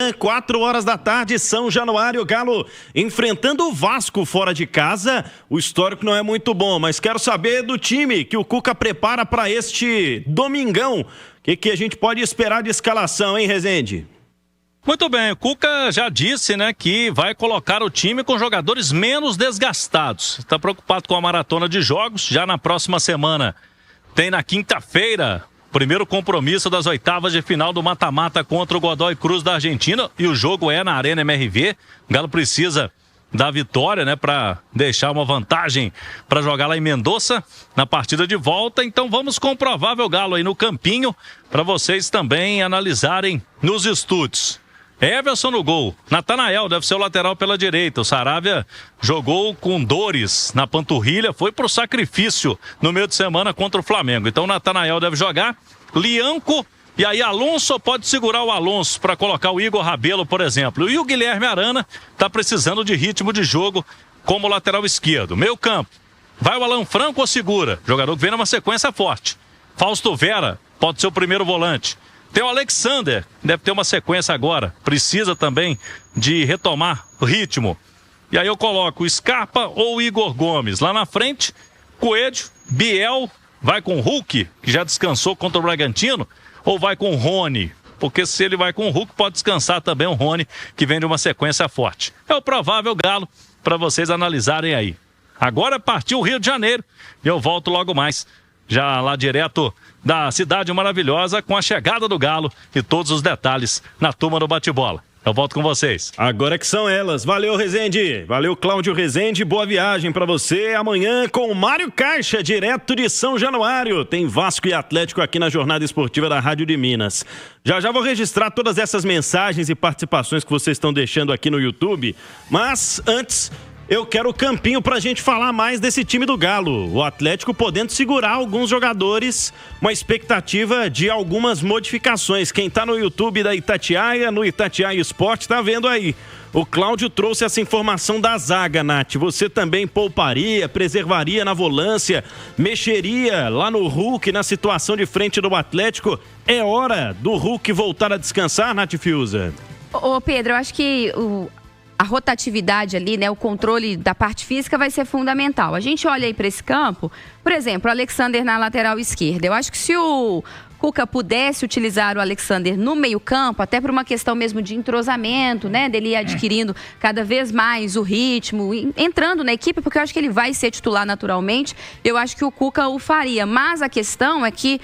amanhã, 4 horas da tarde, São Januário, Galo enfrentando o Vasco fora de casa. O histórico não é muito bom, mas quero saber do time que o Cuca prepara para este domingão. O que a gente pode esperar de escalação, hein, Rezende? Muito bem, o Cuca já disse, né, que vai colocar o time com jogadores menos desgastados. Está preocupado com a maratona de jogos. Já na próxima semana tem na quinta-feira primeiro compromisso das oitavas de final do mata-mata contra o Godoy Cruz da Argentina. E o jogo é na Arena MRV. O Galo precisa da vitória, né, para deixar uma vantagem para jogar lá em Mendoza na partida de volta. Então vamos com o provável Galo aí no campinho para vocês também analisarem nos estúdios. Everson no gol, Natanael deve ser o lateral pela direita. O Saravia jogou com dores na panturrilha, foi pro sacrifício no meio de semana contra o Flamengo. Então o Natanael deve jogar, Lianco, e aí Alonso pode segurar o Alonso para colocar o Igor Rabelo, por exemplo. E o Guilherme Arana tá precisando de ritmo de jogo como lateral esquerdo. Meio campo, vai o Alan Franco ou segura? Jogador que vem numa sequência forte. Fausto Vera pode ser o primeiro volante. Tem o Alexander, deve ter uma sequência agora. Precisa também de retomar o ritmo. E aí eu coloco o Scarpa ou o Igor Gomes. Lá na frente, Coelho, Biel, vai com o Hulk, que já descansou contra o Bragantino, ou vai com o Rony? Porque se ele vai com o Hulk, pode descansar também o Rony, que vem de uma sequência forte. É o provável Galo para vocês analisarem aí. Agora partiu o Rio de Janeiro e eu volto logo mais. Já lá direto da Cidade Maravilhosa com a chegada do Galo e todos os detalhes na turma do bate-bola. Eu volto com vocês. Agora que são elas. Valeu, Rezende. Valeu, Cláudio Rezende. Boa viagem pra você. Amanhã com o Mário Caixa, direto de São Januário. Tem Vasco e Atlético aqui na Jornada Esportiva da Rádio de Minas. Já vou registrar todas essas mensagens e participações que vocês estão deixando aqui no YouTube. Mas antes, eu quero o campinho pra gente falar mais desse time do Galo. O Atlético podendo segurar alguns jogadores, uma expectativa de algumas modificações. Quem tá no YouTube da Itatiaia, no Itatiaia Esporte, tá vendo aí. O Cláudio trouxe essa informação da zaga, Nath. Você também pouparia, preservaria na volância, mexeria lá no Hulk, na situação de frente do Atlético. É hora do Hulk voltar a descansar, Nath Fiuza? Ô Pedro, eu acho que a rotatividade ali, né, o controle da parte física vai ser fundamental. A gente olha aí para esse campo, por exemplo, o Alexander na lateral esquerda. Eu acho que se o Cuca pudesse utilizar o Alexander no meio-campo, até por uma questão mesmo de entrosamento, né, dele ir adquirindo cada vez mais o ritmo, entrando na equipe, porque eu acho que ele vai ser titular naturalmente, eu acho que o Cuca o faria. Mas a questão é que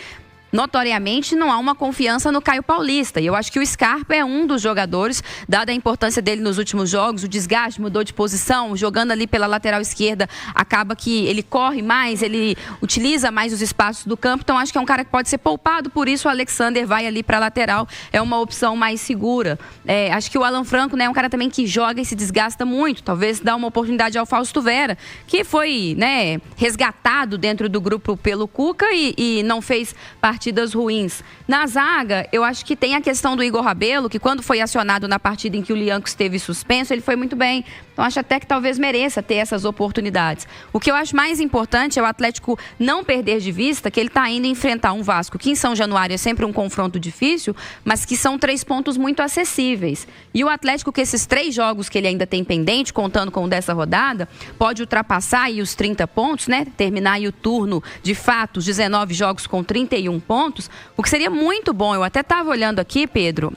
notoriamente não há uma confiança no Caio Paulista. E eu acho que o Scarpa é um dos jogadores, dada a importância dele nos últimos jogos, o desgaste, mudou de posição, jogando ali pela lateral esquerda, acaba que ele corre mais, ele utiliza mais os espaços do campo, então acho que é um cara que pode ser poupado, por isso o Alexander vai ali para a lateral, é uma opção mais segura. Acho que o Alan Franco, né, é um cara também que joga e se desgasta muito, talvez dá uma oportunidade ao Fausto Vera, que foi, né, resgatado dentro do grupo pelo Cuca e não fez partidas ruins. Na zaga, eu acho que tem a questão do Igor Rabelo, que quando foi acionado na partida em que o Lianco esteve suspenso, ele foi muito bem. Então acho até que talvez mereça ter essas oportunidades. O que eu acho mais importante é o Atlético não perder de vista que ele está indo enfrentar um Vasco, que em São Januário é sempre um confronto difícil, mas que são 3 pontos muito acessíveis. E o Atlético, com esses 3 jogos que ele ainda tem pendente, contando com o dessa rodada, pode ultrapassar aí os 30 pontos, né? Terminar aí o turno, de fato, os 19 jogos com 31 pontos, o que seria muito bom. Eu até estava olhando aqui, Pedro,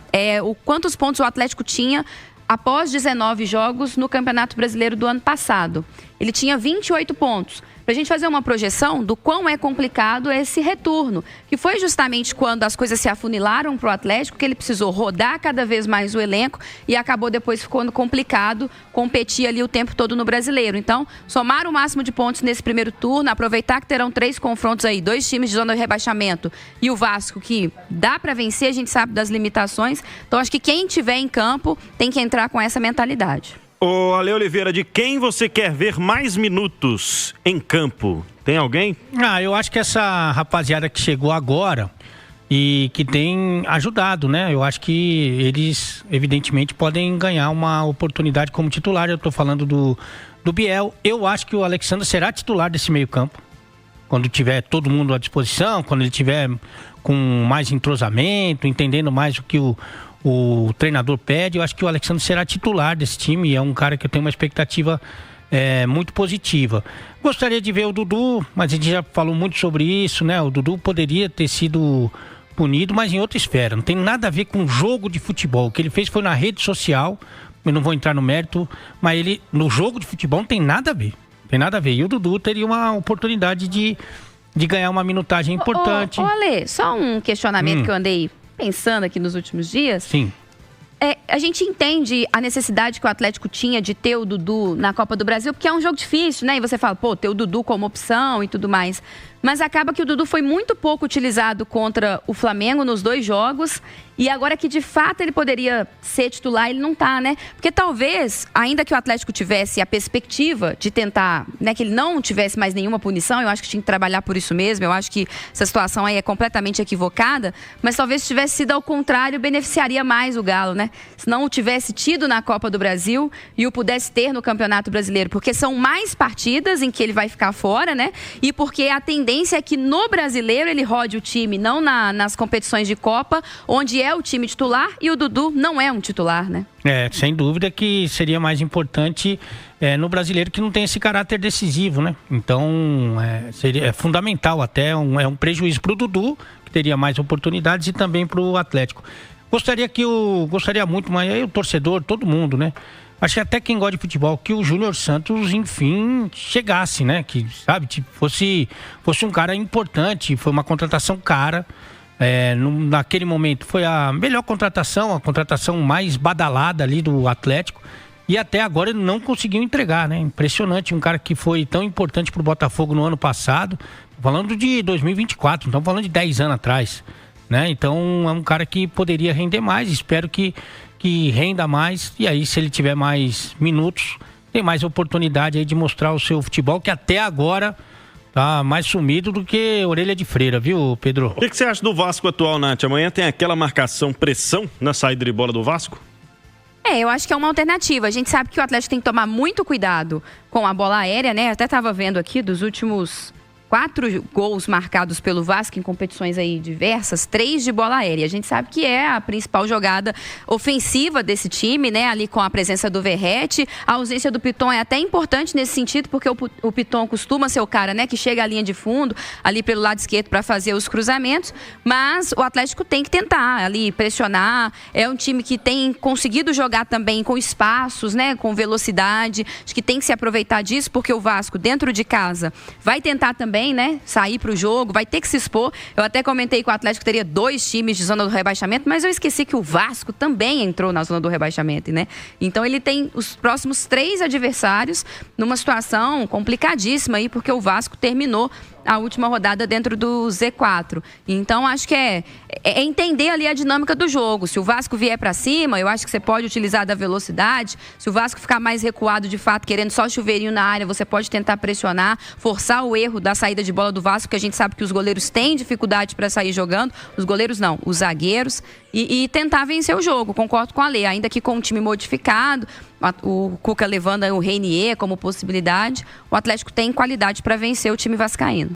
quantos pontos o Atlético tinha após 19 jogos no Campeonato Brasileiro do ano passado. Ele tinha 28 pontos. Para a gente fazer uma projeção do quão é complicado esse retorno, que foi justamente quando as coisas se afunilaram para o Atlético, que ele precisou rodar cada vez mais o elenco e acabou depois ficando complicado competir ali o tempo todo no Brasileiro. Então, somar o máximo de pontos nesse primeiro turno, aproveitar que terão 3 confrontos aí, 2 times de zona de rebaixamento e o Vasco, que dá para vencer, a gente sabe das limitações. Então, acho que quem tiver em campo tem que entrar com essa mentalidade. Ô, Ale Oliveira, de quem você quer ver mais minutos em campo? Tem alguém? Eu acho que essa rapaziada que chegou agora e que tem ajudado, né? Eu acho que eles, evidentemente, podem ganhar uma oportunidade como titular. Eu tô falando do Biel. Eu acho que o Alexandre será titular desse meio campo. Quando tiver todo mundo à disposição, quando ele tiver com mais entrosamento, entendendo mais o que o o treinador pede, eu acho que o Alexandre será titular desse time, é um cara que eu tenho uma expectativa muito positiva. Gostaria de ver o Dudu, mas a gente já falou muito sobre isso, né? O Dudu poderia ter sido punido, mas em outra esfera, não tem nada a ver com jogo de futebol. O que ele fez foi na rede social, eu não vou entrar no mérito, mas ele no jogo de futebol não tem nada a ver. Tem nada a ver. E o Dudu teria uma oportunidade de ganhar uma minutagem importante. Ale, só um questionamento que eu andei pensando aqui nos últimos dias. Sim. A gente entende a necessidade que o Atlético tinha de ter o Dudu na Copa do Brasil, porque é um jogo difícil, né? E você fala, ter o Dudu como opção e tudo mais. Mas acaba que o Dudu foi muito pouco utilizado contra o Flamengo nos 2 jogos. E agora que de fato ele poderia ser titular, ele não tá, né? Porque talvez, ainda que o Atlético tivesse a perspectiva de tentar, né, que ele não tivesse mais nenhuma punição, eu acho que tinha que trabalhar por isso mesmo, eu acho que essa situação aí é completamente equivocada, mas talvez se tivesse sido ao contrário, beneficiaria mais o Galo, né? Se não o tivesse tido na Copa do Brasil e o pudesse ter no Campeonato Brasileiro, porque são mais partidas em que ele vai ficar fora, né? E porque a tendência é que no Brasileiro ele rode o time, não nas competições de Copa, onde é o time titular e o Dudu não é um titular, né? Sem dúvida que seria mais importante no Brasileiro, que não tem esse caráter decisivo, né? Então, seria fundamental até, é um prejuízo para o Dudu, que teria mais oportunidades, e também para o Atlético. Gostaria muito, mas aí o torcedor, todo mundo, né? Acho que até quem gosta de futebol, que o Júnior Santos, enfim, chegasse, né? Que, sabe, fosse um cara importante, foi uma contratação cara. Naquele momento foi a melhor contratação, a contratação mais badalada ali do Atlético, e até agora ele não conseguiu entregar, né? Impressionante, um cara que foi tão importante pro Botafogo no ano passado, falando de 2024, então falando de 10 anos atrás, né? Então é um cara que poderia render mais, espero que renda mais, e aí se ele tiver mais minutos, tem mais oportunidade aí de mostrar o seu futebol, que até agora tá mais sumido do que orelha de freira, viu, Pedro? O que você acha do Vasco atual, Nath? Amanhã tem aquela pressão na saída de bola do Vasco? Eu acho que é uma alternativa. A gente sabe que o Atlético tem que tomar muito cuidado com a bola aérea, né? Até estava vendo aqui dos últimos 4 gols marcados pelo Vasco em competições aí diversas, 3 de bola aérea. A gente sabe que é a principal jogada ofensiva desse time, né? Ali com a presença do Verratti. A ausência do Piton é até importante nesse sentido, porque o Piton costuma ser o cara, né, que chega à linha de fundo, ali pelo lado esquerdo para fazer os cruzamentos. Mas o Atlético tem que tentar ali pressionar. É um time que tem conseguido jogar também com espaços, né, com velocidade. Acho que tem que se aproveitar disso, porque o Vasco, dentro de casa, vai tentar também, né, sair para o jogo, vai ter que se expor. Eu até comentei que o Atlético teria 2 times de zona do rebaixamento, mas eu esqueci que o Vasco também entrou na zona do rebaixamento, né? Então ele tem os próximos 3 adversários numa situação complicadíssima aí, porque o Vasco terminou a última rodada dentro do Z4. Então, acho que é entender ali a dinâmica do jogo. Se o Vasco vier para cima, eu acho que você pode utilizar da velocidade. Se o Vasco ficar mais recuado, de fato, querendo só chuveirinho na área, você pode tentar pressionar, forçar o erro da saída de bola do Vasco, porque a gente sabe que os goleiros têm dificuldade para sair jogando. Os goleiros não, os zagueiros. E tentar vencer o jogo. Concordo com a Lê. Ainda que com um time modificado, o Cuca levando o Reinier como possibilidade, o Atlético tem qualidade para vencer o time vascaíno.